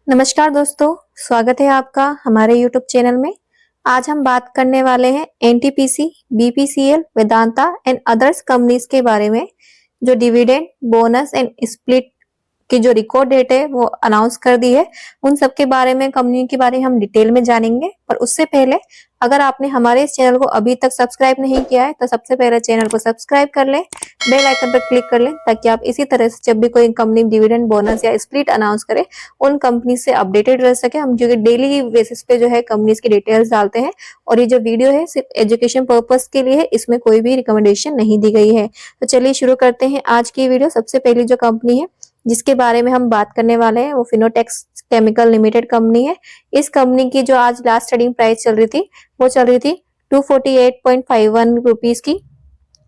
नमस्कार दोस्तों, स्वागत है आपका हमारे YouTube चैनल में। आज हम बात करने वाले हैं NTPC, BPCL, Vedanta and others companies के बारे में जो डिविडेंड, बोनस एंड स्प्लिट की जो रिकॉर्ड डेट है वो अनाउंस कर दी है। उन सब के बारे में, कंपनी के बारे में हम डिटेल में जानेंगे। पर उससे पहले अगर आपने हमारे इस चैनल को अभी तक सब्सक्राइब नहीं किया है तो सबसे पहले चैनल को सब्सक्राइब कर लें, बेल आइकन पर क्लिक कर लें ताकि आप इसी तरह से जब भी कोई कंपनी डिविडेंड, बोनस या स्प्लिट अनाउंस करे उन कंपनी से अपडेटेड रह सके। हम जो कि डेली बेसिस पे जो है कंपनीज की डिटेल्स डालते हैं और ये जो वीडियो है सिर्फ एजुकेशन पर्पस के लिए है, इसमें कोई भी रिकमेंडेशन नहीं दी गई है। तो चलिए शुरू करते हैं आज की वीडियो। सबसे पहली जो कंपनी है जिसके बारे में हम बात करने वाले हैं वो फिनोटेक्स केमिकल लिमिटेड कंपनी है। इस कंपनी की जो आज लास्ट ट्रेडिंग प्राइस चल रही थी वो चल रही थी 248.51 रुपीज की।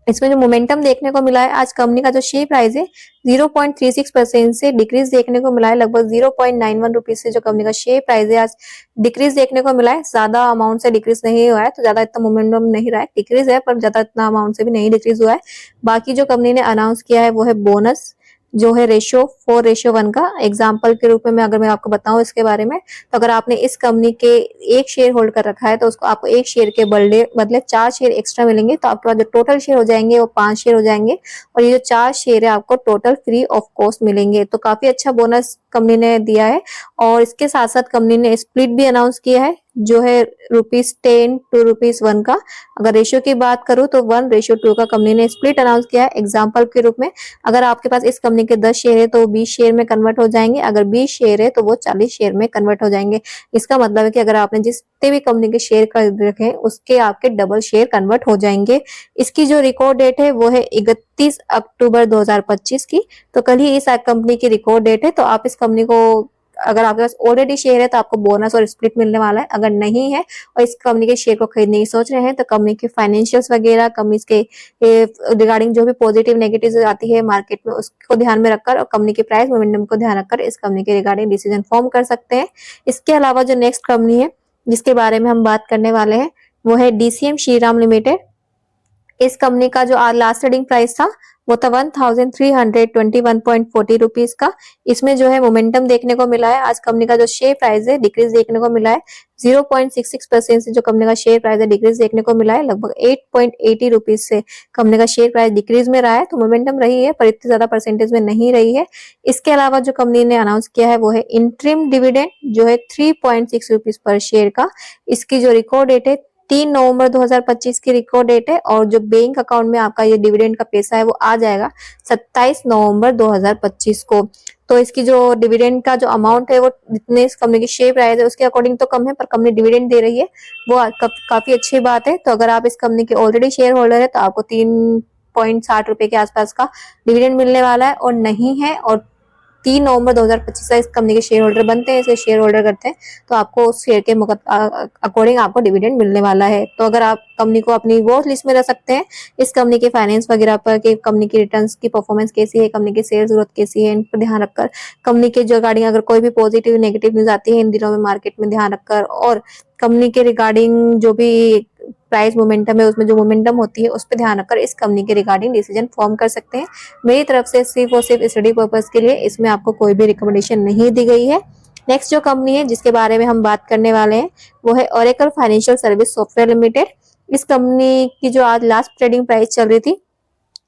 इसमें जो मोमेंटम देखने को मिला है, आज कंपनी का जो शेयर प्राइस है 0.36% से डिक्रीज देखने को मिला है। लगभग 0.91 रुपीज से जो कंपनी का शेयर प्राइस है आज डिक्रीज देखने को मिला है। ज्यादा अमाउंट से डिक्रीज नहीं हुआ है, तो ज्यादा इतना मोमेंटम नहीं रहा है, डिक्रीज है पर ज्यादा इतना अमाउंट से भी नहीं डिक्रीज हुआ है। बाकी जो कंपनी ने अनाउंस किया है वो है बोनस, जो है रेशियो 4:1 का। एग्जाम्पल के रूप में अगर मैं आपको बताऊं इसके बारे में, तो अगर आपने इस कंपनी के एक शेयर होल्ड कर रखा है तो उसको आपको एक शेयर के बदले 4 शेयर एक्स्ट्रा मिलेंगे, तो आपके पास जो टोटल शेयर हो जाएंगे वो 5 शेयर हो जाएंगे और ये जो 4 शेयर है आपको टोटल फ्री ऑफ कॉस्ट मिलेंगे। तो काफी अच्छा बोनस कंपनी ने दिया है। और इसके साथ साथ कंपनी ने स्प्लिट भी अनाउंस किया है जो है ₹10 to ₹1 का। अगर रेशियो की बात करूं तो 1:2 का कंपनी ने स्प्लिट अनाउंस किया है। एग्जाम्पल के रूप में अगर आपके पास इस कंपनी के 10 शेयर है तो 20 शेयर में कन्वर्ट हो जाएंगे, अगर 20 शेयर है तो वो 40 शेयर में कन्वर्ट हो जाएंगे। इसका मतलब है कि अगर आपने जितने भी कंपनी के शेयर खरीद रखे हैं उसके आपके डबल शेयर कन्वर्ट हो जाएंगे। इसकी जो रिकॉर्ड डेट है वो है 31 अक्टूबर 2025 की। तो कल ही इस कंपनी की रिकॉर्ड डेट है। तो आप इस कंपनी को, अगर आपके पास ऑलरेडी शेयर है तो आपको बोनस और स्प्लिट मिलने वाला है। अगर नहीं है और इस कंपनी के शेयर को खरीदने की सोच रहे हैं तो कंपनी के फाइनेंशियल्स वगैरह, कंपनी के रिगार्डिंग जो भी पॉजिटिव नेगेटिव आती है मार्केट में उसको ध्यान में रखकर और कंपनी के प्राइस मोमेंटम को ध्यान रखकर इस कंपनी के रिगार्डिंग डिसीजन फॉर्म कर सकते हैं। इसके अलावा जो नेक्स्ट कंपनी है जिसके बारे में हम बात करने वाले हैं वो है डीसीएम श्रीराम लिमिटेड। इस कंपनी का जो आज लास्ट ट्रेडिंग प्राइस था वो था 1321.40 रुपीज का। इसमें जो है मोमेंटम देखने को मिला है। आज कंपनी का जो शेयर प्राइस है डिक्रीज देखने को मिला है। 0.66% से जो कंपनी का शेयर प्राइस है डिक्रीज देखने को मिला है। लगभग 8.80 रुपीज से कंपनी का शेयर प्राइस डिक्रीज में रहा है। तो मोमेंटम रही है पर इतनी ज्यादा परसेंटेज में नहीं रही है। इसके अलावा जो कंपनी ने अनाउंस किया है वो है इंटरिम डिविडेंड जो है 3.6 रुपीज पर शेयर का। इसकी जो रिकॉर्ड डेट है 3 नवंबर 2025 की रिकॉर्ड डेट है और जो बैंक अकाउंट में आपका ये डिविडेंड का पैसा है वो आ जाएगा 27 नवंबर 2025 को। तो इसकी जो डिविडेंड का जो अमाउंट है वो जितने इस कंपनी की शेयर प्राइस है उसके अकॉर्डिंग तो कम है, पर कंपनी डिविडेंड दे रही है वो काफी अच्छी बात है। तो अगर आप इस कंपनी के ऑलरेडी शेयर होल्डर है तो आपको 3.60 रुपए के आसपास का डिविडेंड मिलने वाला है। और नहीं है और 3 नवंबर 2025 से इस कंपनी के शेयर होल्डर बनते हैं, इसे शेयर होल्डर करते हैं, तो आपको उस शेयर के अकॉर्डिंग आपको डिविडेंड मिलने वाला है। तो अगर आप कंपनी को अपनी वॉच लिस्ट में रख सकते हैं, इस कंपनी के फाइनेंस वगैरह पर कि कंपनी की रिटर्न्स की परफॉर्मेंस कैसी है, कंपनी की सेल्स ग्रोथ कैसी है, इन पर ध्यान रखकर कंपनी के जो रिगार्डिंग अगर कोई भी पॉजिटिव नेगेटिव न्यूज आती है इन दिनों में मार्केट में ध्यान रखकर, और कंपनी के रिगार्डिंग जो भी प्राइस मोमेंटम है उसमें जो मोमेंटम होती है उस पर ध्यान रखकर इस कंपनी के रिगार्डिंग डिसीजन फॉर्म कर सकते हैं। मेरी तरफ से सिर्फ और सिर्फ स्टडी पर्पस के लिए, इसमें आपको कोई भी रिकमेंडेशन नहीं दी गई है। नेक्स्ट जो कंपनी है जिसके बारे में हम बात करने वाले हैं वो है Oracle financial service software limited. इस कंपनी की जो आज लास्ट ट्रेडिंग प्राइस चल रही थी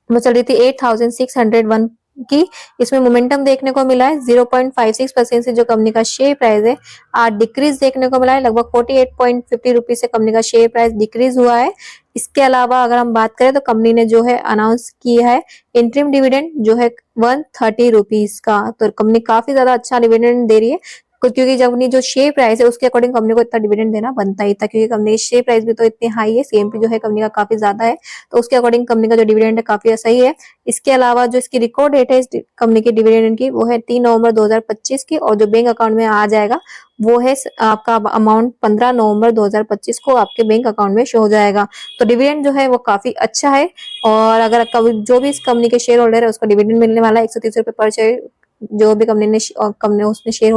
वो चल रही थी 8601 की। इसमें मोमेंटम देखने को मिला है। 0.56% से जो कंपनी का शेयर प्राइस है आज डिक्रीज देखने को मिला है। लगभग 48.50 रुपीज से कंपनी का शेयर प्राइस डिक्रीज हुआ है। इसके अलावा अगर हम बात करें तो कंपनी ने जो है अनाउंस किया है इंटरिम डिविडेंड जो है 130 रुपीज का। तो कंपनी काफी ज्यादा अच्छा डिविडेंड दे रही है क्योंकि जब अपनी जो शेयर प्राइस है उसके अकॉर्डिंग कंपनी को इतना डिविडेंड देना बनता ही था, क्योंकि कंपनी की शेयर प्राइस भी तो इतनी हाई है, सीएमपी जो है कंपनी का काफी ज्यादा है, तो उसके अकॉर्डिंग कंपनी का जो डिविडेंड है काफी सही है। इसके अलावा जो इसकी रिकॉर्ड डेट है इस कंपनी की डिविडेंड की वो है 3 नवंबर 2025 की, और जो बैंक अकाउंट में आ जाएगा वो है आपका अमाउंट 15 नवंबर 2025 को आपके बैंक अकाउंट में शो हो जाएगा। तो डिविडेंड जो है वो काफी अच्छा है। और अगर जो भी इस कंपनी के शेयर होल्डर है उसको डिविडेंड मिलने वाला है 130 रुपए पर शेयर, जो भी कंपनी उसने शेयर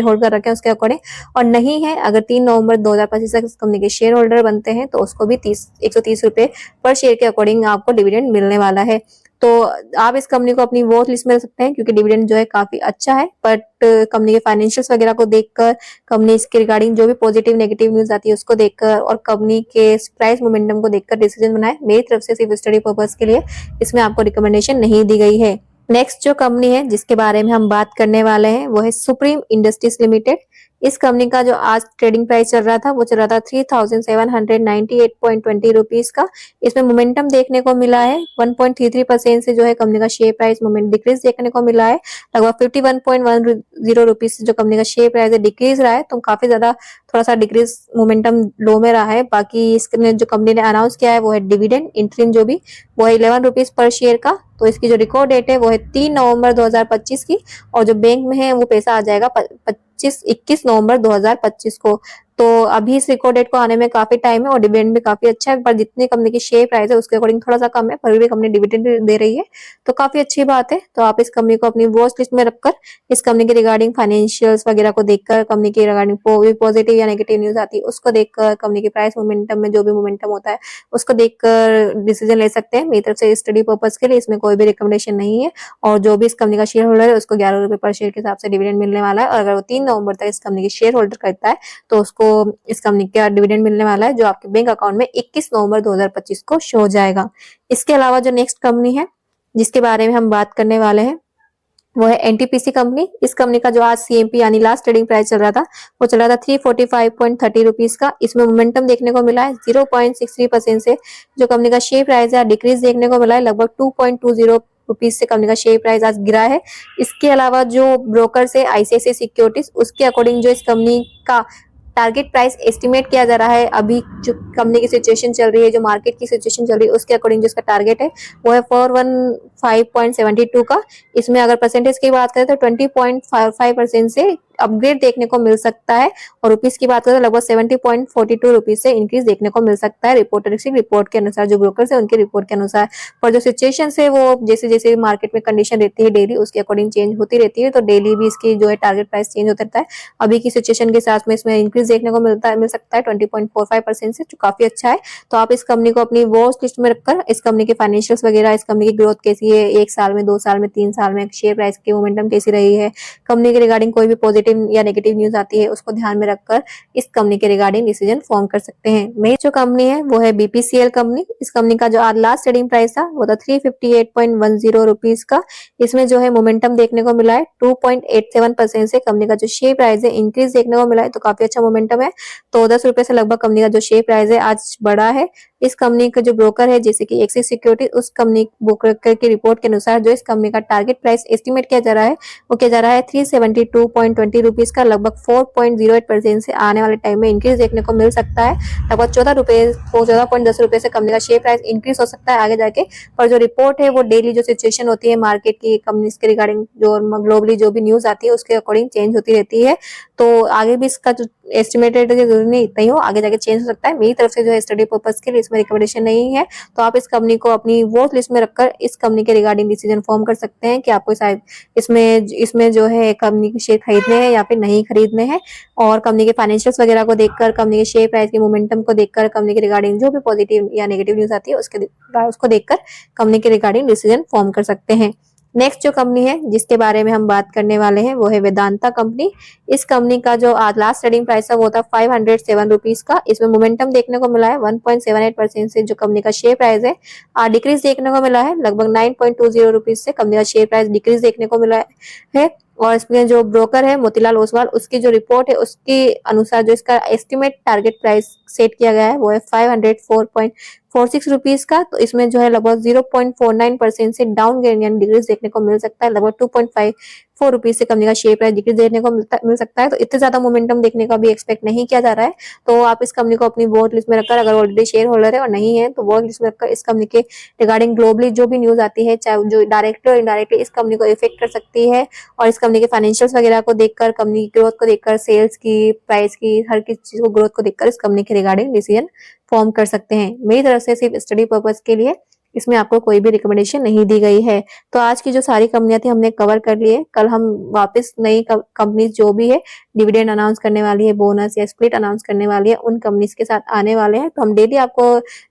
होल्ड कर रखे हैं उसके अकॉर्डिंग। और नहीं है अगर 3 नवंबर 2025 तक कंपनी के शेयर होल्डर बनते हैं तो उसको भी 130 रुपए पर शेयर के अकॉर्डिंग आपको डिविडेंड मिलने वाला है। तो आप इस कंपनी को अपनी वॉच लिस्ट में रख सकते हैं क्योंकि डिविडेंड जो है काफी अच्छा है। बट कंपनी के फाइनेंशियल्स वगैरह को देखकर, कंपनी इसके रिगार्डिंग जो भी पॉजिटिव नेगेटिव न्यूज आती है उसको देखकर और कंपनी के प्राइस मोमेंटम को देखकर डिसीजन बनाए। मेरी तरफ से सिर्फ स्टडी पर्पज के लिए इसमें आपको रिकमेंडेशन नहीं दी गई है। नेक्स्ट जो कंपनी है जिसके बारे में हम बात करने वाले हैं वो है सुप्रीम इंडस्ट्रीज लिमिटेड। इस कंपनी का जो आज ट्रेडिंग प्राइस चल रहा था वो चल रहा था 3798.20 रुपीज का। इसमें मोमेंटम देखने को मिला है 1.33% से जो है कंपनी का शेयर प्राइस मोमेंट डिक्रीज देखने को मिला है। लगभग 51.10 रुपीज से जो कंपनी का शेयर प्राइस है डिक्रीज रहा है, तो काफी ज्यादा थोड़ा सा डिक्रीज मोमेंटम लो में रहा है। बाकी इसने जो कंपनी ने अनाउंस किया है वो है डिविडेंड इंटरिम जो भी वो है 11 रुपीज पर शेयर का। तो इसकी जो रिकॉर्ड डेट है वो है 3 नवंबर 2025 की और जो बैंक में है वो पैसा आ जाएगा 21 नवंबर 2025 को। तो अभी इस रिकॉर्ड डेट को आने में काफी टाइम है और डिविडेंड भी काफी अच्छा है, पर जितनी कंपनी की शेयर प्राइस है उसके अकॉर्डिंग थोड़ा सा कम है, पर भी कंपनी डिविडेंड दे रही है तो काफी अच्छी बात है। तो आप इस कंपनी को अपनी वॉच लिस्ट में रखकर इस कंपनी के रिगार्डिंग फाइनेंशियल्स वगैरह को देखकर, कंपनी के रिगार्डिंग पॉजिटिव या नेगेटिव न्यूज आती है उसको देखकर, कंपनी के प्राइस मोमेंटम में जो भी मोमेंटम होता है उसको देखकर डिसीजन ले सकते हैं। मेरी तरफ से स्टडी पर्पज के लिए इसमें कोई भी रिकमेंडेशन नहीं है। और जो भी इस कंपनी का शेयर होल्डर है उसको 11 रुपए पर शेयर के हिसाब से डिविडेंड मिलने वाला है और अगर वो 3 नवंबर तक इस कंपनी के शेयर होल्डर करता है तो उसको इस कंपनी का डिविडेंड मिलने वाला है जो आपके बैंक अकाउंट में 21 नवंबर 2025 को शो हो जाएगा। इसके अलावा जो नेक्स्ट कंपनी है जिसके बारे में हम बात करने वाले हैं वो है एनटीपीसी कंपनी। इस कंपनी का जो आज सीएमपी यानी लास्ट ट्रेडिंग प्राइस चल रहा था वो चल रहा था 345.30 रुपीज का। इसमें मोमेंटम देखने को मिला है 0.63% से जो कंपनी का शेयर प्राइस है डिक्रीज देखने को मिला है। लगभग 2.20 रुपीज से कंपनी का शेयर प्राइस आज गिरा है। इसके अलावा जो ब्रोकर से आईसीआईसीआई सिक्योरिटीज उसके अकॉर्डिंग जो इस कंपनी का टारगेट प्राइस एस्टिमेट किया जा रहा है, अभी जो कंपनी की सिचुएशन चल रही है, जो मार्केट की सिचुएशन चल रही है उसके अकॉर्डिंग जो इसका टारगेट है वो है 415.72 का। इसमें अगर परसेंटेज की बात करें तो 20.55% से अपग्रेड देखने को मिल सकता है और रुपीस की बात करें तो लगभग 70.42 रुपीज से इंक्रीज देखने को मिल सकता है रिपोर्टर की रिपोर्ट के अनुसार, जो ब्रोकर है उनकी रिपोर्ट के अनुसार। पर जो सिचुएशन है वो जैसे जैसे मार्केट में कंडीशन रहती है डेली उसके अकॉर्डिंग चेंज होती रहती है, तो डेली भी इसकी जो है टारगेट प्राइस चेंज होता रहता है। अभी की सिचुएशन के साथ में इसमें इंक्रीज देखने को मिल सकता है 20.45% से, जो काफी अच्छा है। तो आप इस कंपनी को अपनी वॉच लिस्ट में रखकर इस कंपनी के फाइनेंशियल्स वगैरह, इस कंपनी की ग्रोथ कैसी है, 1 साल में, 2 साल में, 3 साल में, शेयर प्राइस की मोमेंटम कैसी रही है, कंपनी के रिगार्डिंग कोई भी पॉजिटिव या नेगेटिव न्यूज आती है उसको ध्यान में रखकर इस कंपनी के रिगार्डिंग डिसीजन फॉर्म कर सकते हैं। मेरी जो कंपनी है वो है बीपीसीएल कंपनी। इस कंपनी का जो आज लास्ट ट्रेडिंग प्राइस था वो था 358.10 रुपीज का। इसमें जो है मोमेंटम देखने को मिला है 2.87% से कंपनी का जो शेयर प्राइस है इंक्रीज देखने को मिला है, तो काफी अच्छा मोमेंटम है। तो 10 रुपए से लगभग कंपनी का जो शेयर प्राइस है आज बढ़ा है। इस कंपनी का जो ब्रोकर है जैसे कि एक्सिस सिक्योरिटी, उस कंपनी ब्रोकर की रिपोर्ट के अनुसार जो इस कंपनी का टारगेट प्राइस एस्टिमेट किया जा रहा है वो किया जा रहा है 372.20 रुपीज का। लगभग 4.08% से आने वाले टाइम में इंक्रीज देखने को मिल सकता है। लगभग 14.10 रुपए से कंपनी का शेयर प्राइस इंक्रीज हो सकता है आगे जाके। पर जो रिपोर्ट है वो डेली जो सिचुएशन होती है मार्केट की, कंपनीज के रिगार्डिंग जो ग्लोबली जो भी न्यूज आती है उसके अकॉर्डिंग चेंज होती रहती है। तो आगे भी इसका जो एस्टिमेटेड जरूरी नहीं इतना ही हो, आगे जाके चेंज हो सकता है। मेरी तरफ से जो है स्टडी पर्पज के लिए इसमें रिकमेंडेशन नहीं है। तो आप इस कंपनी को अपनी वॉच लिस्ट में रखकर इस कंपनी के रिगार्डिंग डिसीजन फॉर्म कर सकते हैं कि आपको शायद इसमें जो है कंपनी के शेयर खरीदने हैं या फिर नहीं खरीदने हैं। और कंपनी के फाइनेंशियल्स वगैरह को देखकर, कंपनी के शेयर प्राइस के मोमेंटम को देखकर, कंपनी के रिगार्डिंग जो भी पॉजिटिव या नेगेटिव न्यूज आती है उसको देखकर कंपनी के रिगार्डिंग डिसीजन फॉर्म कर सकते हैं। नेक्स्ट जो कंपनी है जिसके बारे में हम बात करने वाले हैं वो है वेदांता कंपनी। इस कंपनी का जो आज लास्ट ट्रेडिंग प्राइस था वो था 507 रुपीज का। इसमें मोमेंटम देखने को मिला है 1.78% से जो कंपनी का शेयर प्राइस है डिक्रीज देखने को मिला है। लगभग 9.20 रुपीज से कंपनी का शेयर प्राइस डिक्रीज देखने को मिला है। और इसमें जो ब्रोकर है मोतीलाल ओसवाल, उसकी जो रिपोर्ट है उसके अनुसार जो इसका एस्टिमेट टारगेट प्राइस सेट किया गया है वो है 504.46 रुपीज का। तो इसमें जो है लगभग 0.49% से डाउन गेन यानी डिक्रीज देखने को मिल सकता है। लगभग 2.54 रुपीज से कंपनी का शेयर प्राइस डिक्रीज देखने को मिल सकता है। तो इतने ज्यादा मोमेंटम देखने का भी एक्सपेक्ट नहीं किया जा रहा है। तो आप इस कंपनी को अपनी वॉच लिस्ट में रखकर, अगर ऑलरेडी शेयर होल्डर है और नहीं है तो वॉच लिस्ट में रखकर इस कंपनी के रिगार्डिंग ग्लोबली जो भी न्यूज आती है, चाहे जो डायरेक्टली और इनडायरेक्टली इस कंपनी को इफेक्ट कर सकती है, और इस कंपनी के फाइनेंशियल्स वगैरह को देखकर, कंपनी की ग्रोथ को देखकर, सेल्स की, प्राइस की, हर किसी चीज को ग्रोथ को देखकर इस कंपनी के रिगार्डिंग डिसीजन फॉर्म कर सकते हैं। मेरी तरफ से सिर्फ स्टडी पर्पज के लिए इसमें आपको कोई भी रिकमेंडेशन नहीं दी गई है। तो आज की जो सारी कंपनियां थी हमने कवर कर ली है। कल हम वापस नई कंपनीज जो भी है डिविडेंड अनाउंस करने वाली है, बोनस या स्प्लिट अनाउंस करने वाली है, उन कंपनीज के साथ आने वाले हैं। तो हम डेली आपको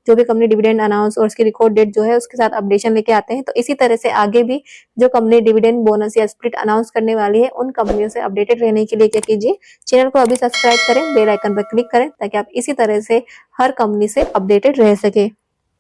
जो भी कंपनी डिविडेंड अनाउंस और उसकी रिकॉर्ड डेट जो है उसके साथ अपडेशन लेके आते हैं। तो इसी तरह से आगे भी जो कंपनी डिविडेंड, बोनस या स्प्लिट अनाउंस करने वाली है उन कंपनियों से अपडेटेड रहने के लिए क्या कीजिए, चैनल को अभी सब्सक्राइब करें, बेल आइकन पर क्लिक करें ताकि आप इसी तरह से हर कंपनी से अपडेटेड रह सके।